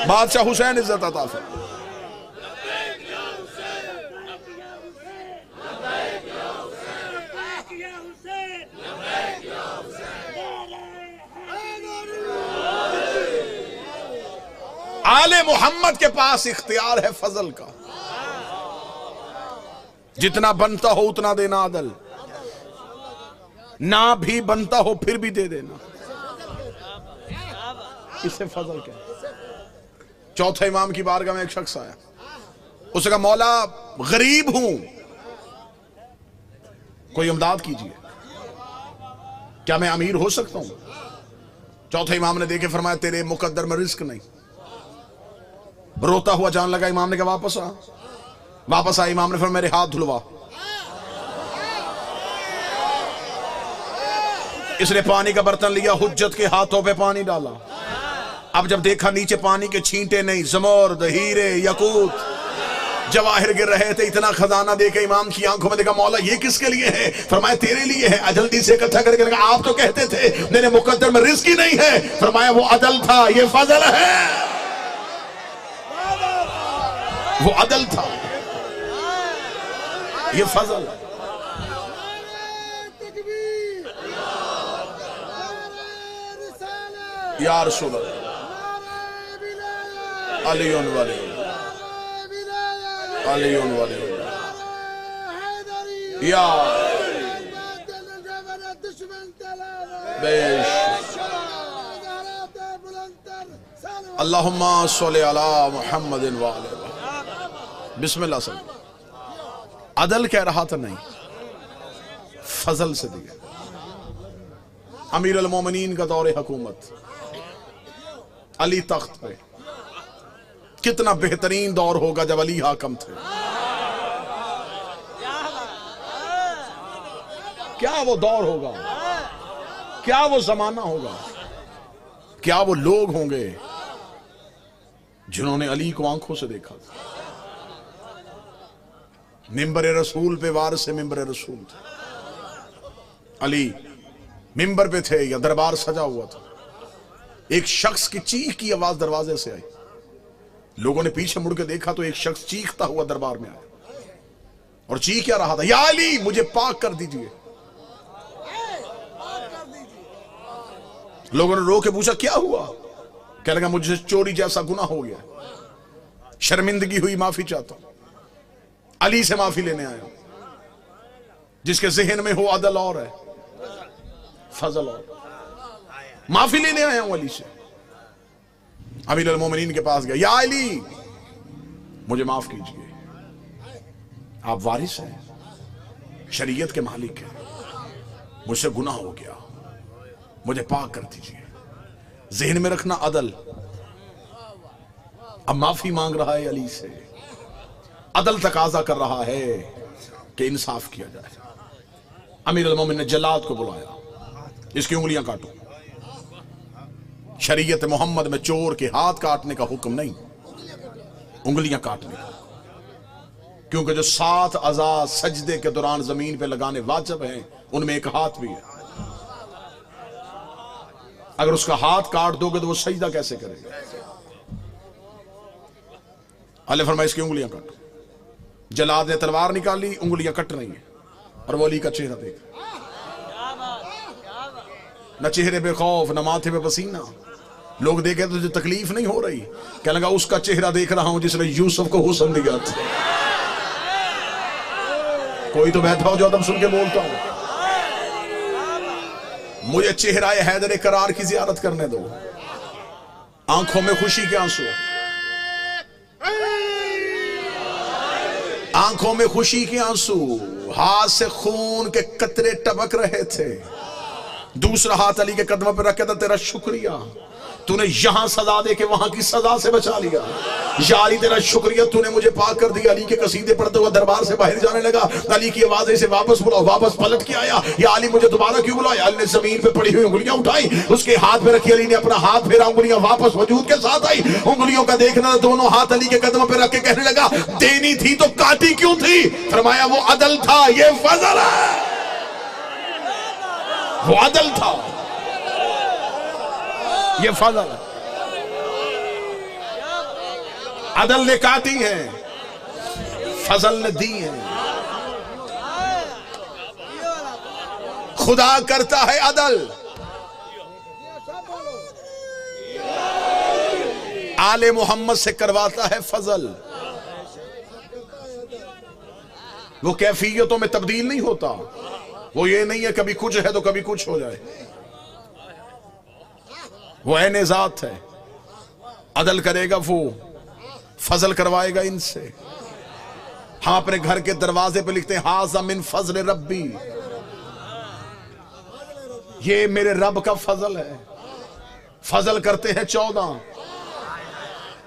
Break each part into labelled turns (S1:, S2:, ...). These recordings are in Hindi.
S1: बादशाह हुसैन इज्जत अता फरमा। आले मोहम्मद के पास इख्तियार है फजल का, जितना बनता हो उतना देना अदल, ना भी बनता हो फिर भी दे देना, इससे फजल क्या। चौथे इमाम की बारगाह में एक शख्स आया, उसने कहा मौला गरीब हूं, कोई इमदाद कीजिए, क्या मैं अमीर हो सकता हूं। चौथे इमाम ने देखे फरमाया तेरे मुकद्दर में रिस्क नहीं। रोता हुआ जान लगा, इमाम ने कहा वापस आ। वापस आया, इमाम ने फिर मेरे हाथ धुलवा। इसने पानी का बर्तन लिया, हुज्जत के हाथों पे पानी डाला। अब जब देखा नीचे पानी के छींटे नहीं, जमर्द, हीरे, यकूत, जवाहिर गिर रहे थे, इतना खजाना देखे इमाम की आंखों में देखा, मौला ये किसके लिए है। फरमाया तेरे लिए है। जल्दी से इकट्ठा करके लगा, आप तो कहते थे मेरे मुकद्दर में रिस्क ही नहीं है। फरमाया वो अदल था, ये फजल है। वो अदल था, ये फजल। या रसूल अल्लाह, अलीउन वाले, अलीउन वाले, या अल्लाहुम्मा सल्ली अला मुहम्मदिन व आले बिस्मिल्लाह से। अदल कह रहा था नहीं, फजल से दिया। अमीर अल मोमिनीन का दौरे हुकूमत, अली तख्त पे। कितना बेहतरीन दौर होगा जब अली हाकम थे। क्या वो दौर होगा, क्या वो जमाना होगा, क्या वो लोग होंगे जिन्होंने अली को आंखों से देखा। मिंबर रसूल पे वारिस मिंबर रसूल थे। अली मिंबर पे थे या दरबार सजा हुआ था। एक शख्स की चीख की आवाज दरवाजे से आई। लोगों ने पीछे मुड़ के देखा तो एक शख्स चीखता हुआ दरबार में आया और चीख क्या रहा था, या अली मुझे पाक कर दीजिए। लोगों ने रो के पूछा क्या हुआ। कह लगा मुझे चोरी जैसा गुनाह हो गया, शर्मिंदगी हुई, माफी चाहता हूं। अली से माफी लेने आया, जिसके जहन में हो अदल और है, फजल और। माफी लेने आया हूं अली से। अमीर अल मोमिनीन के पास गया, या अली मुझे माफ कीजिए, आप वारिस हैं, शरीयत के मालिक हैं, मुझसे गुनाह हो गया, मुझे पाक कर दीजिए। जहन में रखना अदल। अब माफी मांग रहा है अली से। अदल तकाजा कर रहा है कि इंसाफ किया जाए। अमीर अल मोमिन ने जल्लाद को बुलाया, इसकी उंगलियां काटो। शरीयत मोहम्मद में चोर के हाथ काटने का हुक्म नहीं, उंगलियां काटने का। क्योंकि जो 7 अज़ा सजदे के दौरान जमीन पे लगाने वाजिब हैं, उनमें एक हाथ भी है। अगर उसका हाथ काट दोगे तो वो सजदा कैसे करेगा। अल्लाह फरमाए इसकी उंगलियां काटो। जलाद ने तलवार निकाली, उंगलियां कट रही हैं और वो अली का चेहरा देख, न चेहरे पे खौफ, न माथे पे पसीना। लोग देखे तो तुझे तकलीफ नहीं हो रही। क्या लगा उसका चेहरा देख रहा हूं जिसने यूसुफ को हुस्न दिया था। कोई तो बैठा हो जो तुम सुन के बोलता हूं। मुझे चेहरा हैदर करार की जियारत करने दो। आंखों में खुशी के आंसू, आंखों में खुशी के आंसू, हाथ से खून के कतरे टपक रहे थे। दूसरा हाथ अली के कदमों पर रखा था, तेरा शुक्रिया, तूने यहां सजा दे के वहां की सजा से बचा लिया। या अली तेरा शुक्रिया, तूने मुझे पाक कर दिया। अली के कसीदे पढ़ते हुए दरबार से बाहर जाने लगा। अली की आवाज ऐसे वापस बुलाओ, वापस पलट के आया, या अली मुझे दोबारा क्यों बुलाया। अली ने जमीन पे पड़ी हुई उंगलियां उठाई, उसके हाथ पे रखी। अली ने अपना हाथ फेरा, उंगलियां वापस वजूद के साथ आई। उंगलियों का देखना, दोनों हाथ अली के कदमों पे रख के कहने लगा, देनी थी तो काटी क्यों थी। फरमाया वो अदल था, ये फजल है। वो अदल था, ये फजल है। अदल ने काटी है, फजल ने दी है। खुदा करता है अदल, आले मोहम्मद से करवाता है फजल। वो कैफियतों में तब्दील नहीं होता। वो ये नहीं है कभी कुछ है तो कभी कुछ हो जाए। वो ऐन ज़ात है। अदल करेगा वो, फजल करवाएगा इनसे। हम अपने घर के दरवाजे पे लिखते हैं हाज़ा मिन फजल रब्बी, ये मेरे रब का फजल है। फजल करते हैं 14।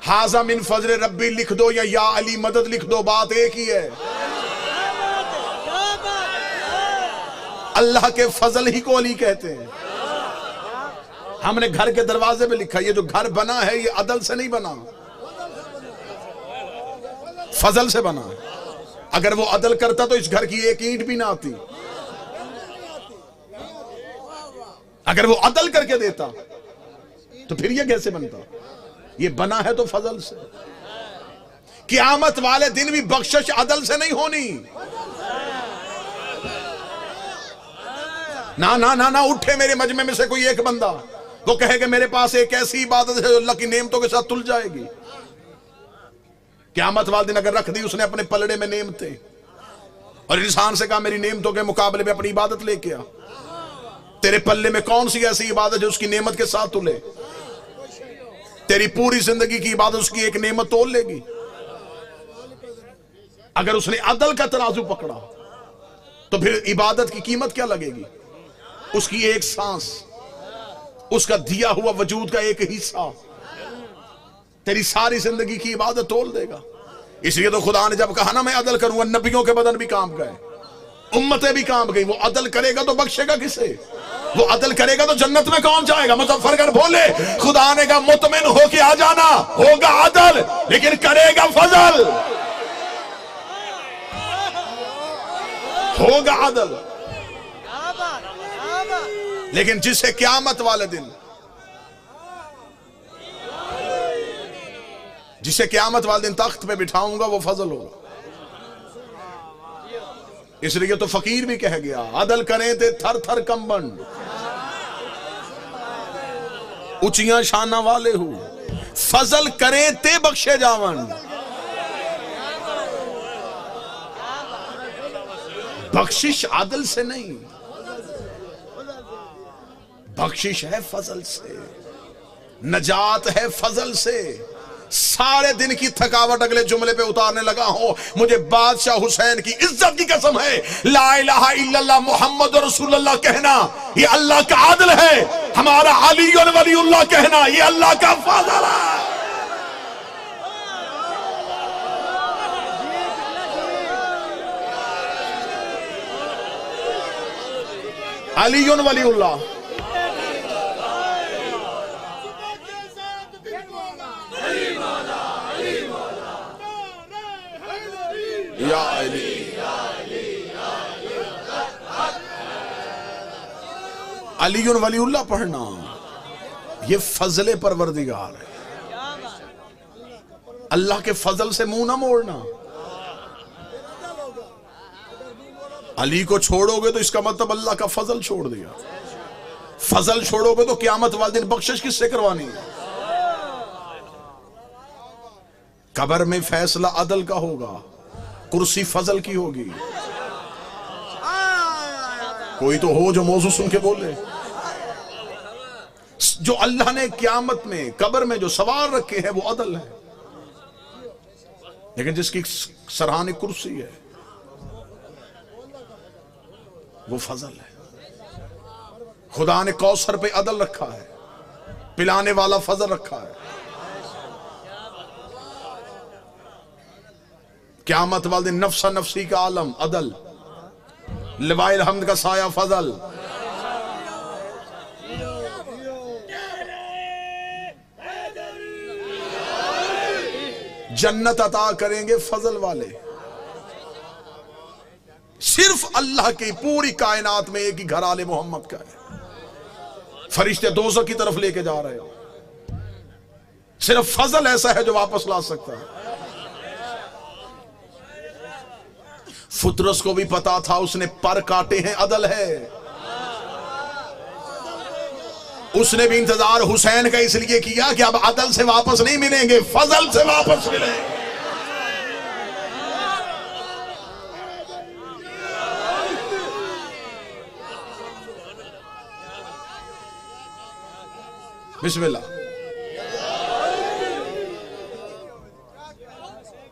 S1: हाज़ा मिन फजल रब्बी लिख दो या अली मदद लिख दो, बात एक ही है। अल्लाह के फजल ही को अली कहते हैं। हमने घर के दरवाजे पे लिखा, ये जो घर बना है ये अदल से नहीं बना, फजल से बना। अगर वो अदल करता तो इस घर की एक ईंट भी ना आती। अगर वो अदल करके देता तो फिर ये कैसे बनता? ये बना है तो फजल से। क़यामत वाले दिन भी बख्शिश अदल से नहीं होनी। ना ना ना ना उठे मेरे मजमे में से कोई एक बंदा, वो कहे कि मेरे पास एक ऐसी इबादत है जो अल्लाह की नेमतों के साथ तुल जाएगी। क़यामत वाले दिन अगर रख दी उसने अपने पलड़े में नेमतें, और इंसान से कहा मेरी नेमतों के मुकाबले में अपनी इबादत लेके आ, तेरे पल्ले में कौन सी ऐसी इबादत जो उसकी नेमत के साथ तुले? तेरी पूरी जिंदगी की इबादत उसकी एक नेमत तोल लेगी। अगर उसने अदल का तराजू पकड़ा तो फिर इबादत की कीमत क्या लगेगी? उसकी एक सांस, उसका दिया हुआ वजूद का एक हिस्सा तेरी सारी जिंदगी की इबादत तोल देगा। इसलिए तो खुदा ने जब कहा ना मैं अदल करूंगा, नबियों के बदन भी काम गए, उम्मतें भी काम गई। वो अदल करेगा तो बख्शेगा किसे? वो अदल करेगा तो जन्नत में कौन जाएगा? मुज़फ़्फ़रगढ़ बोले खुदा ने कहा मुतमिन होके आ जाना, होगा अदल लेकिन करेगा फजल, होगा अदल। लेकिन जिसे क़यामत वाले दिन, जिसे क़यामत वाले दिन तख्त पे बिठाऊंगा वो फजल होगा। इसलिए तो फकीर भी कह गया अदल करें थे थर थर कंबन, ऊंचियां शाना वाले हो, फजल करें ते बख्शे जावन। बख्शिश अदल से नहीं, बख्शिश है फजल से, नजात है फजल से। सारे दिन की थकावट अगले जुमले पे उतारने लगा हो, मुझे बादशाह हुसैन की इज्जत की कसम है, ला इलाहा इल्लल्लाह मुहम्मद रसूलुल्लाह कहना ये अल्लाह का आदल है, हमारा अली और वलीउल्लाह कहना ये अल्लाह का फजल है। अली और वलीउल्लाह या अली, अली और वलीउल्लाह पढ़ना ये फजले परवरदिगार है। अल्लाह के फजल से मुंह ना मोड़ना। अली को छोड़ोगे तो इसका मतलब अल्लाह का फजल छोड़ दिया। फजल छोड़ोगे तो क़यामत वाले दिन बख्शिश किससे करवानी है? कब्र में फैसला अदल का होगा, कुर्सी फजल की होगी। कोई तो हो जो मौजू सुन के बोले। जो अल्लाह ने क़यामत में कब्र में जो सवाल रखे हैं वो अदल है, लेकिन जिसकी सरहाने कुर्सी है वो फजल है। खुदा ने कौसर पे अदल रखा है, पिलाने वाला फजल रखा है। क़यामत वाले दिन नफ्सा नफ्सी का आलम अदल, लिवाइल हम्द का साया फजल। जन्नत अता करेंगे फजल वाले। सिर्फ अल्लाह की पूरी कायनात में एक ही घर आले मोहम्मद का है। फरिश्ते दोज़ख की तरफ लेके जा रहे हो, सिर्फ फजल ऐसा है जो वापस ला सकता है। फुतरस को भी पता था, उसने पर काटे हैं, अदल है। उसने भी इंतजार हुसैन का इसलिए किया कि अब अदल से वापस नहीं मिलेंगे, फजल से वापस मिलेंगे। बिस्मिल्लाह।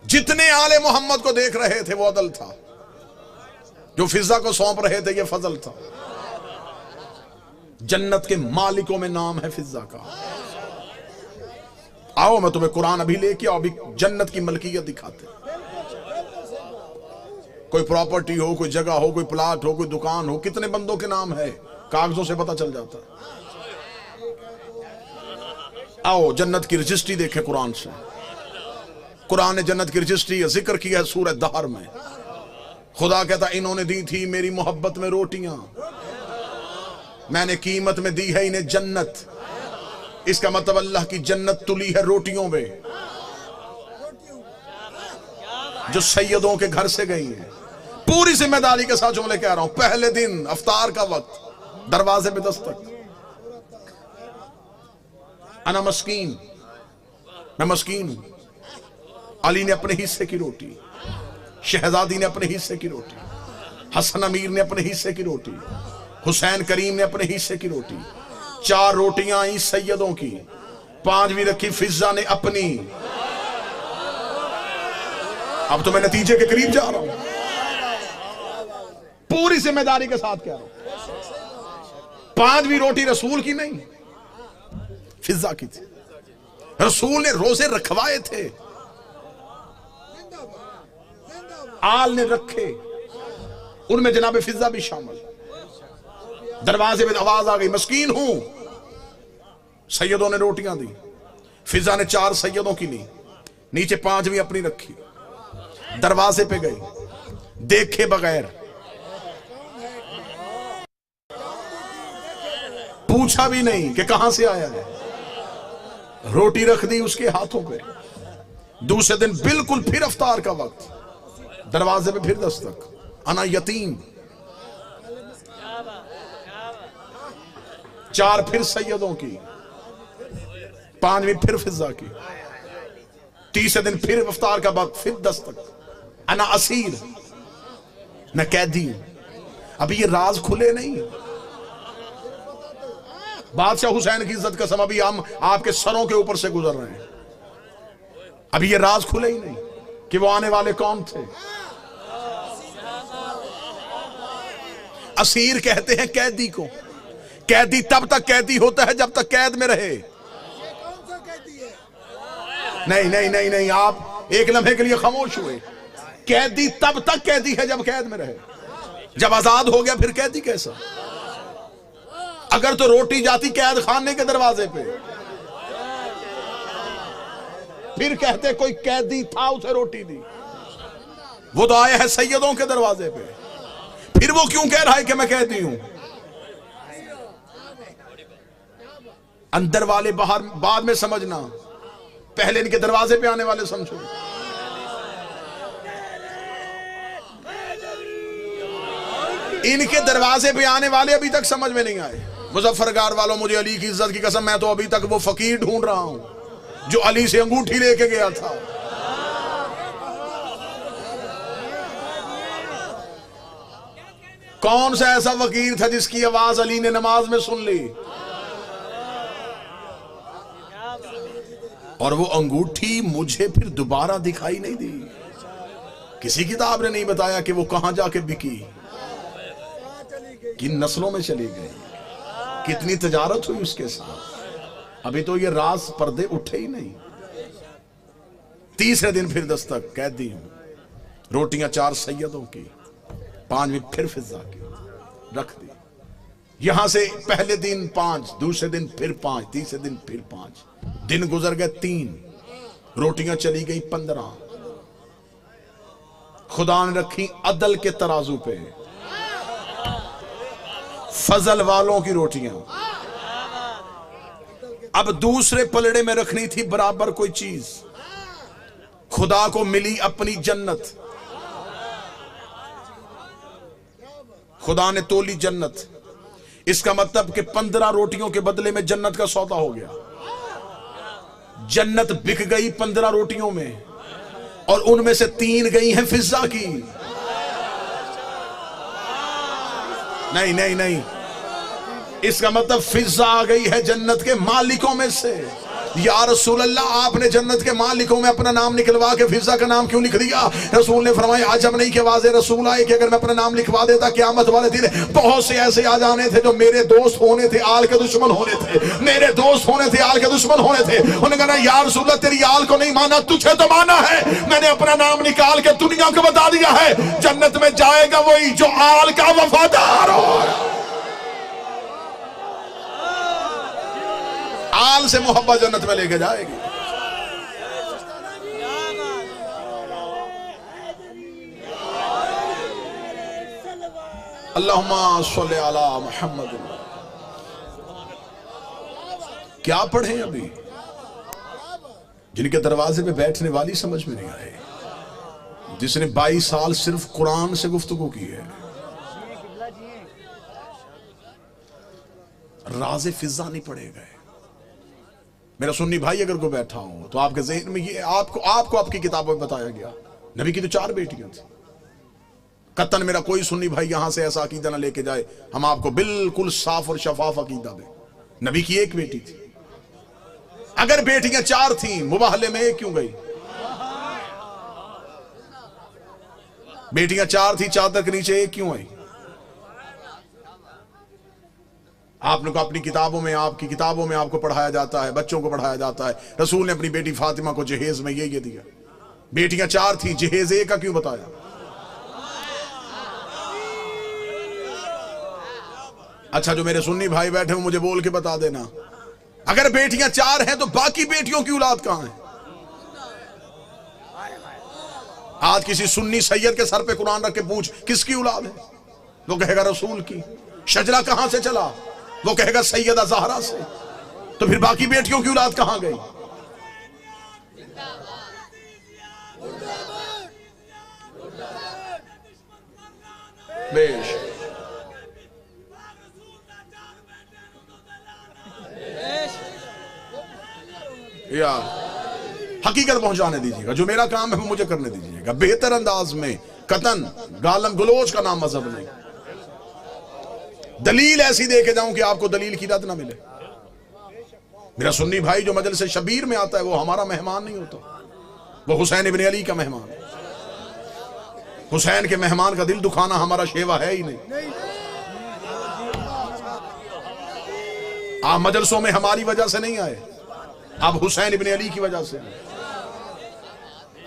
S1: जितने आले मोहम्मद को देख रहे थे वो अदल था, जो फिजा को सौंप रहे थे ये फजल था। जन्नत के मालिकों में नाम है फिजा का। आओ मैं तुम्हें कुरान अभी लेके आओ, अभी जन्नत की मलकियत दिखाते। कोई प्रॉपर्टी हो, कोई जगह हो, कोई प्लाट हो, कोई दुकान हो, कितने बंदों के नाम है, कागजों से पता चल जाता है। आओ जन्नत की रजिस्ट्री देखें कुरान से। कुरान ने जन्नत की रजिस्ट्री का जिक्र किया है सूरह दहर में। खुदा कहता इन्होंने दी थी मेरी मोहब्बत में रोटियां, मैंने कीमत में दी है इन्हें जन्नत। इसका मतलब अल्लाह की जन्नत तुली है रोटियों में, जो सैयदों के घर से गई है। पूरी जिम्मेदारी के साथ जुमले कह रहा हूं। पहले दिन अफ्तार का वक्त, दरवाजे पे दस्तक। अना मस्कीन, मैं मस्कीन हूं। अली ने अपने हिस्से की रोटी, शहजादी ने अपने हिस्से की रोटी, हसन अमीर ने अपने हिस्से की रोटी, हुसैन करीम ने अपने हिस्से की रोटी। 4 रोटियां आई सैयदों की, 5वीं रखी फिजा ने अपनी। अब तो मैं नतीजे के करीब जा रहा हूं, पूरी जिम्मेदारी के साथ कह रहा हूं। 5वीं रोटी रसूल की नहीं, फिजा की थी। रसूल ने रोजे रखवाए थे, आल ने रखे, उनमें जनाब फिजा भी शामिल। दरवाजे में आवाज आ गई, मस्कीन हूं। सैयदों ने रोटियां दी, फिजा ने 4 सैयदों की ली, नीचे 5वीं अपनी रखी। दरवाजे पे गए, देखे बगैर, पूछा भी नहीं कि कहां से आया है, रोटी रख दी उसके हाथों पे। दूसरे दिन बिल्कुल फिर अफ्तार का वक्त, दरवाजे पे फिर दस्तक। अना यतीम। 4 फिर सैयदों की, 5वीं फिर फिजा की। तीसरे दिन फिर इफ्तार का वक्त, फिर दस्तक। अना असीर, मैं कैदी हूं। अभी ये राज खुले नहीं। बादशाह हुसैन की इज्जत कसम, अभी हम आपके सरों के ऊपर से गुजर रहे हैं। अभी ये राज खुले ही नहीं कि वो आने वाले कौन थे। असीर कहते हैं कैदी को। कैदी तब तक कैदी होता है जब तक कैद में रहे। नहीं नहीं नहीं नहीं, आप एक लम्हे के लिए खामोश हुए। कैदी तब तक कैदी है जब कैद में रहे। जब आजाद हो गया फिर कैदी कैसा? अगर तो रोटी जाती कैद खाने के दरवाजे पे, फिर कहते कोई कैदी था उसे रोटी दी। वो तो आया है सैयदों के दरवाजे पे, फिर वो क्यों कह रहा है कि मैं कैदी हूं? अंदर वाले बाहर बाद में समझना, पहले इनके दरवाजे पे आने वाले समझो। इनके दरवाजे पे आने वाले अभी तक समझ में नहीं आए। मुजफ्फरगढ़ वालों, मुझे अली की इज्जत की कसम, मैं तो अभी तक वो फकीर ढूंढ रहा हूं जो अली से अंगूठी लेके गया था। कौन सा ऐसा फकीर था जिसकी आवाज अली ने नमाज में सुन ली और वो अंगूठी मुझे फिर दोबारा दिखाई नहीं दी? किसी किताब ने नहीं बताया कि वो कहां जाके बिकी, किन नस्लों में चली गई, कितनी तजारत हुई उसके साथ। अभी तो ये राज पर्दे उठे ही नहीं। तीसरे दिन फिर दस्तक, कैदी हूं। रोटियां 4 सैयदों की, 5वीं फिर फिजा की रख दी। यहां से पहले दिन 5, दूसरे दिन फिर 5, तीसरे दिन फिर 5। दिन गुजर गए 3, रोटियां चली गई 15। खुदा ने रखी अदल के तराजू पे, फजल वालों की रोटियां। अब दूसरे पलड़े में रखनी थी बराबर कोई चीज। खुदा को मिली अपनी जन्नत, खुदा ने तोली जन्नत, इसका मतलब कि 15 रोटियों के बदले में जन्नत का सौदा हो गया। जन्नत बिक गई 15 रोटियों में, और उनमें से 3 गई हैं फिजा की। नहीं नहीं नहीं, इसका मतलब फिजा आ गई है जन्नत के मालिकों में से। या रसूल अल्लाह, आपने जन्नत के मालिकों में अपना नाम निकलवा के फिजा का नाम क्यों लिख दिया? रसूल ने फरमाया, आज जब नहीं के आवाज़ रसूल आए कि अगर मैं अपना नाम लिखवा देता क़यामत वाले दिन बहुत से ऐसे आ जाने थे जो मेरे दोस्त होने थे, आल के दुश्मन होने थे, मेरे दोस्त होने थे, आल के दुश्मन होने थे। उन्होंने कहा, या रसूल अल्लाह, तेरी आल को नहीं माना, तुझे तो माना है। मैंने अपना नाम निकाल के दुनिया को बता दिया है, जन्नत में जाएगा वही जो आल का वफादार हो। आल से मोहब्बत जन्नत में लेके जाएगी। अल्लाहुम्मा सल्ली अला मुहम्मद। क्या पढ़े अभी? जिनके दरवाजे पे बैठने वाली समझ में नहीं आए, जिसने 22 साल सिर्फ कुरान से गुफ्तगू की है। राज़े फिजा नहीं पढ़े गए। मेरा सुन्नी भाई अगर कोई बैठा हो तो आपके ज़हन में ये आपको आपकी किताबों में बताया गया, नबी की तो 4 बेटियां थी। कतन मेरा कोई सुन्नी भाई यहां से ऐसा अकीदा ना लेके जाए, हम आपको बिल्कुल साफ और शफाफ अकीदा दें। नबी की 1 बेटी थी। अगर बेटियां 4 थी, मुबाहले में 1 क्यों गई? बेटियां 4 थी, चादर के नीचे 1 क्यों आई? आपने को अपनी किताबों में, आपकी किताबों में आपको पढ़ाया जाता है, बच्चों को पढ़ाया जाता है, रसूल ने अपनी बेटी फातिमा को जहेज में ये दिया। बेटियां 4 थी, जहेज 1 का क्यों बताया? अच्छा, जो मेरे सुन्नी भाई बैठे हो मुझे बोल के बता देना, अगर बेटियां 4 हैं तो बाकी बेटियों की औलाद कहां है? आज किसी सुन्नी सैयद के सर पे कुरान रख के पूछ किसकी औलाद है, वो कहेगा रसूल की। शजरा कहां से चला, वो कहेगा सैयदा ज़हरा से। तो फिर बाकी बेटियों की औलाद कहां गई? बेश यार, हकीकत पहुंचाने दीजिएगा। जो मेरा काम है वो मुझे करने दीजिएगा, बेहतर अंदाज में। कतन गालम गलोच का नाम मजहब नहीं। दलील ऐसी दे के जाऊं कि आपको दलील की रद ना मिले। मेरा सुन्नी भाई जो मजलिस शबीर में आता है वो हमारा मेहमान नहीं होता, वो हुसैन इब्न अली का मेहमान। हुसैन के मेहमान का दिल दुखाना हमारा शेवा है ही नहीं। आप मजलिसों में हमारी वजह से नहीं आए, आप हुसैन इब्न अली की वजह से।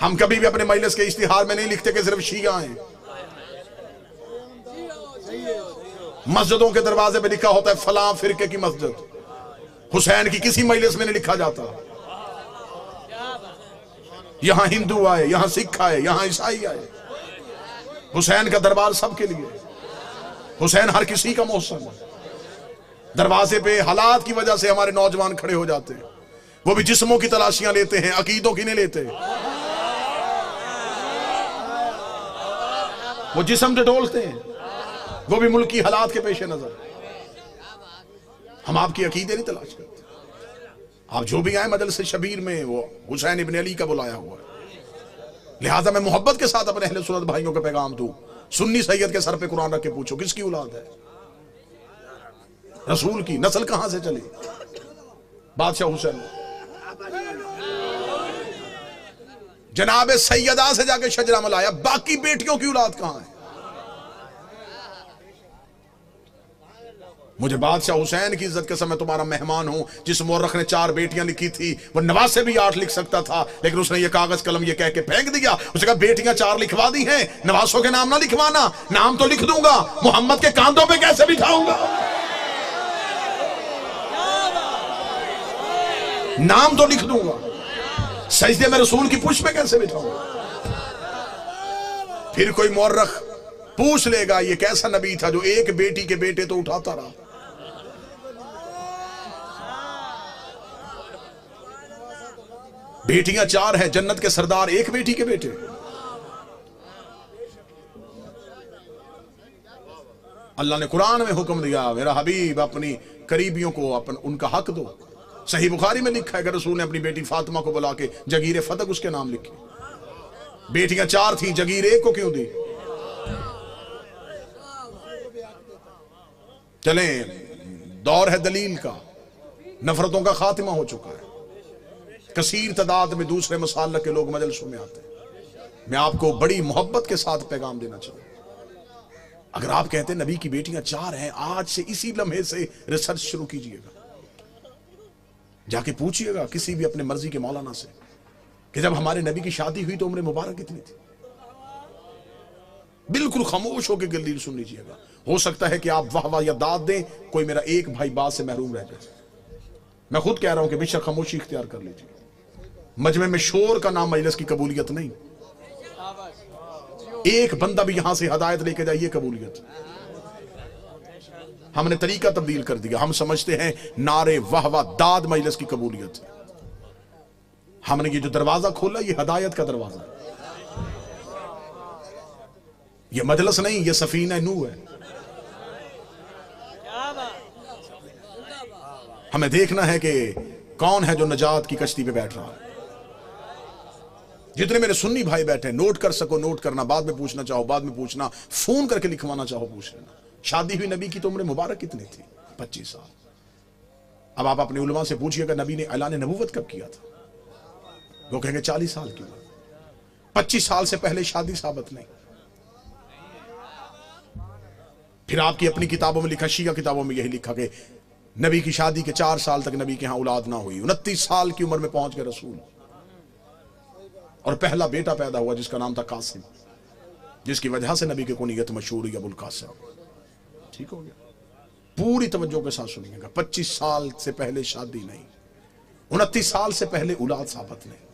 S1: हम कभी भी अपने मजलिस के इश्तिहार में नहीं लिखते कि सिर्फ शिया हैं। मस्जिदों के दरवाजे पे लिखा होता है फलां फिरके की मस्जिद। हुसैन की किसी मजलिस में नहीं लिखा जाता यहां हिंदू आए, यहां सिख आए, यहां ईसाई आए। हुसैन का दरबार सबके लिए, हुसैन हर किसी का मौसम। दरवाजे पे हालात की वजह से हमारे नौजवान खड़े हो जाते हैं, वो भी जिस्मों की तलाशियां लेते हैं, अकीदों की नहीं लेते। वो जिस्म से डोलते हैं, वो भी मुल्क की हालात के पेश नजर। हम आपकी अकीदे नहीं तलाश करते। आप जो भी आए मजलिस शबीर में वो हुसैन इब्न अली का बुलाया हुआ है। लिहाजा मैं मोहब्बत के साथ अपने अहले सुन्नत भाइयों को पैगाम दूं, सुन्नी सैयद के सर पे कुरान रख के पूछो किसकी औलाद है? रसूल की। नस्ल कहां से चली? बादशाह हुसैन। जनाब सैयदा से जाके शजरा मलाया, बाकी बेटियों की औलाद कहां है? मुझे बादशाह हुसैन की इज्जत के समय तुम्हारा मेहमान हूं। जिस मोरख ने 4 बेटियां लिखी थी वो नवाज से भी 8 लिख सकता था, लेकिन उसने ये कागज कलम ये कह के फेंक दिया। उसने कहा बेटियां 4 लिखवा दी हैं, नवासों के नाम ना लिखवाना। नाम तो लिख दूंगा, मोहम्मद के कांधों पे कैसे बिठाऊंगा? नाम तो लिख दूंगा, सजदे में रसूल की पुष्प पे कैसे बिठाऊंगा? फिर कोई मोरख पूछ लेगा ये कैसा नबी था जो एक बेटी के बेटे तो उठाता रहा। बेटियां 4 हैं, जन्नत के सरदार एक बेटी के बेटे। अल्लाह ने कुरान में हुक्म दिया, मेरा हबीब अपनी करीबियों को उनका हक दो। सही बुखारी में लिखा है कि रसूल ने अपनी बेटी फातिमा को बुला के जगीर फतक उसके नाम लिखी। बेटियां 4 थी, जगीर 1 को क्यों दी? चलें, दौर है दलील का, नफरतों का खात्मा हो चुका है। कसीर तादाद में दूसरे मसालक के लोग मजलिसों में आते हैं। मैं आपको बड़ी मोहब्बत के साथ पैगाम देना चाहूँ, अगर आप कहते हैं नबी की बेटियां 4 हैं, आज से इसी लम्हे से रिसर्च शुरू कीजिएगा। जाके पूछिएगा किसी भी अपने मर्जी के मौलाना से कि जब हमारे नबी की शादी हुई तो उम्र मुबारक कितनी थी। बिल्कुल खामोश होकर दलील सुन लीजिएगा। हो सकता है कि आप वाह वाह या दाद दें, कोई मेरा एक भाई बात से महरूम रह जाए। मैं खुद कह रहा हूं कि बेशक खामोशी इख्तियार कर लीजिए। मजमे में शोर का नाम मजलिस की कबूलियत नहीं। एक बंदा भी यहां से हदायत लेके जाए, ये कबूलियत। हमने तरीका तब्दील कर दिया। हम समझते हैं नारे वाह वाह दाद मजलिस की कबूलियत। हमने ये जो दरवाजा खोला, ये हदायत का दरवाजा है। ये मजलिस नहीं, ये सफीना नूह है। हमें देखना है कि कौन है जो नजात की कश्ती पे बैठ रहा है। जितने मेरे सुन्नी भाई बैठे, नोट कर सको नोट करना, बाद में पूछना चाहो बाद में पूछना, फोन करके लिखवाना चाहो पूछ लेना। शादी हुई नबी की तो उम्र मुबारक कितनी थी? 25 साल। अब आप अपने उलमा से पूछिएगा नबी ने ऐलान नबूवत कब किया था? वो कहेंगे 40 साल की उम्र। 25 साल से पहले शादी साबित नहीं। फिर आपकी अपनी किताबों में लिखा, शिया किताबों में यही लिखा कि नबी की शादी के 4 साल तक नबी के यहां औलाद ना हुई। 29 साल की उम्र में पहुंच गए रसूल, और पहला बेटा पैदा हुआ जिसका नाम था कासिम, जिसकी वजह से नबी की कुनियत मशहूर हुई अबुल कासिम। ठीक हो गया? पूरी तवज्जो के साथ सुनिएगा। 25 साल से पहले शादी नहीं, 29 साल से पहले औलाद साबित नहीं।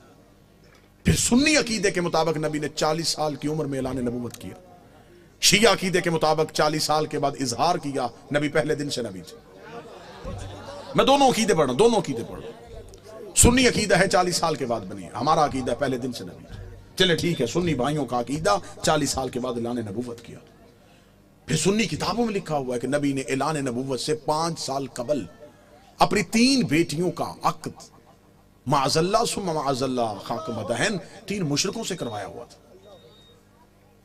S1: फिर सुन्नी अकीदे के मुताबिक नबी ने 40 साल की उम्र में ऐलान नबूवत किया। शिया अकीदे के मुताबिक 40 साल के बाद इजहार किया, नबी पहले दिन से नबी थे। मैं दोनों अकीदे पढ़ रहा हूं, दोनों अकीदे पढ़ रहा हूं। सुन्नी अकीदा है 40 साल के बाद बनी, हमारा अकीदा पहले दिन से नबी। चले ठीक है, सुन्नी भाइयों का अकीदा 40 साल के बाद ऐलान नबूवत किया। फिर सुन्नी किताबों में लिखा हुआ है कि नबी ने ऐलान नबूवत से 5 साल कबल अपनी 3 बेटियों का अक्द माअज़ल्लाह सुम्मा माअज़ल्लाह खाक मदहन 3 मुशरिकों से करवाया हुआ था।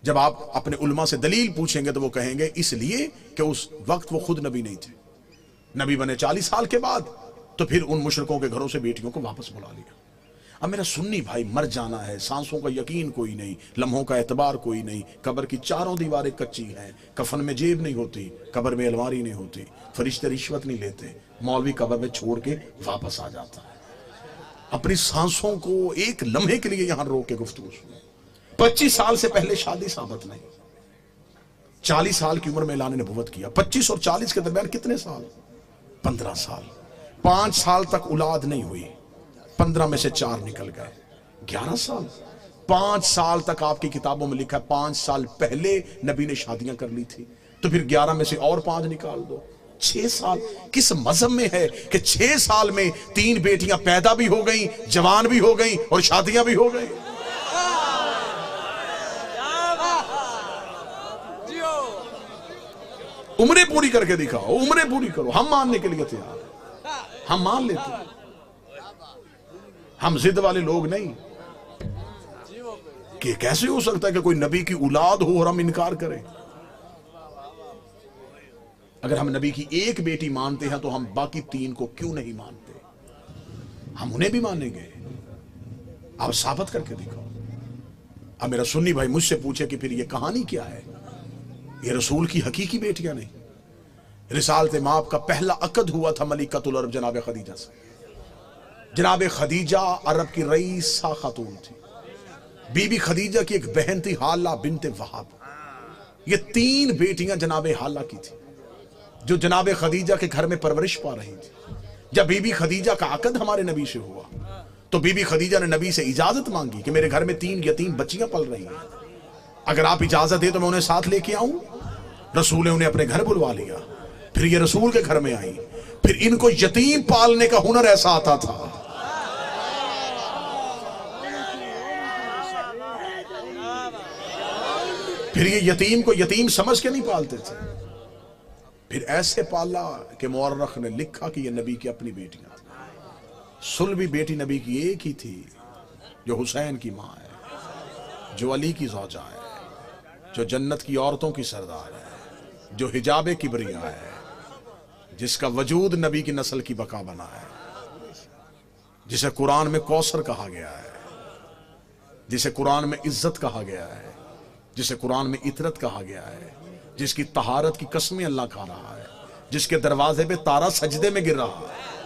S1: जब आप अपने उलमा से दलील पूछेंगे तो वो कहेंगे इसलिए कि उस वक्त वो खुद नबी नहीं थे। नबी बने 40 साल के बाद, तो फिर उन मुशरिकों के घरों से बेटियों को वापस बुला लिया। अब मेरा सुन्नी भाई, मर जाना है, सांसों का यकीन कोई नहीं, लम्हों का एतबार कोई नहीं, कब्र की 4 दीवारें कच्ची हैं, कफन में जेब नहीं होती, कब्र में अलमारी नहीं होती, फरिश्ते रिश्वत नहीं लेते, मौलवी कब्र में छोड़ के वापस आ जाता है। अपनी सांसों को एक लम्हे के लिए यहां रोक के गुफ्तगू सुनो। 25 साल से पहले शादी साबित नहीं, 40 साल की उम्र में ऐलान नबूवत किया। 25 और 40 के दरमियान कितने साल? 15 साल। 5 साल तक औलाद नहीं हुई, 15 में से 4 निकल गए, 11 साल। 5 साल तक आपकी किताबों में लिखा है 5 साल पहले नबी ने शादियां कर ली थी, तो फिर 11 में से और 5 निकाल दो, 6 साल। किस मजहब में है कि 6 साल में 3 बेटियां पैदा भी हो गई, जवान भी हो गई और शादियां भी हो गई? उम्रें पूरी करके दिखाओ, उम्रें पूरी करो, हम मानने के लिए तैयार, हम मान लेते हैं। हम जिद वाले लोग नहीं कि कैसे हो सकता है कि कोई नबी की औलाद हो और हम इनकार करें। अगर हम नबी की एक बेटी मानते हैं तो हम बाकी 3 को क्यों नहीं मानते? हम उन्हें भी मानेंगे। आप साबित करके दिखाओ। अब मेरा सुन्नी भाई मुझसे पूछे कि फिर ये कहानी क्या है? ये रसूल की हकीकी बेटियां नहीं। रिसालत माप का पहला अकद हुआ था मलिकतुल अरब जनाब खदीजा से। जनाब खदीजा अरब की रईसा खातून थी। बीबी खदीजा की एक बहन थी हाला बिनते वहाब। ये 3 बेटियां जनाब हाला की थी जो जनाब खदीजा के घर में परवरिश पा रही थी। जब बीबी खदीजा का अकद हमारे नबी से हुआ तो बीबी खदीजा ने नबी से इजाजत मांगी कि मेरे घर में 3 यतीम बच्चियां पल रही हैं, अगर आप इजाजत दे तो मैं उन्हें साथ लेके आऊं। रसूल ने उन्हें अपने घर बुलवा लिया। फिर ये रसूल के घर में आई। फिर इनको यतीम पालने का हुनर ऐसा आता था, फिर ये यतीम को यतीम समझ के नहीं पालते थे। फिर ऐसे पाला कि मुअर्रख ने लिखा कि ये नबी की अपनी बेटियां। सुलभी बेटी नबी की एक ही थी, जो हुसैन की माँ है, जो अली की ज़ौजा है, जो जन्नत की औरतों की सरदार है, जो हिजाबे किबरिया है, जिसका वजूद नबी की नस्ल की बका बना है, जिसे कुरान में कौसर कहा गया है, जिसे कुरान में इज्जत कहा गया है, जिसे कुरान में इतरत कहा गया है, जिसकी तहारत की कस्में अल्लाह खा रहा है, जिसके दरवाजे पे तारा सजदे में गिर रहा है।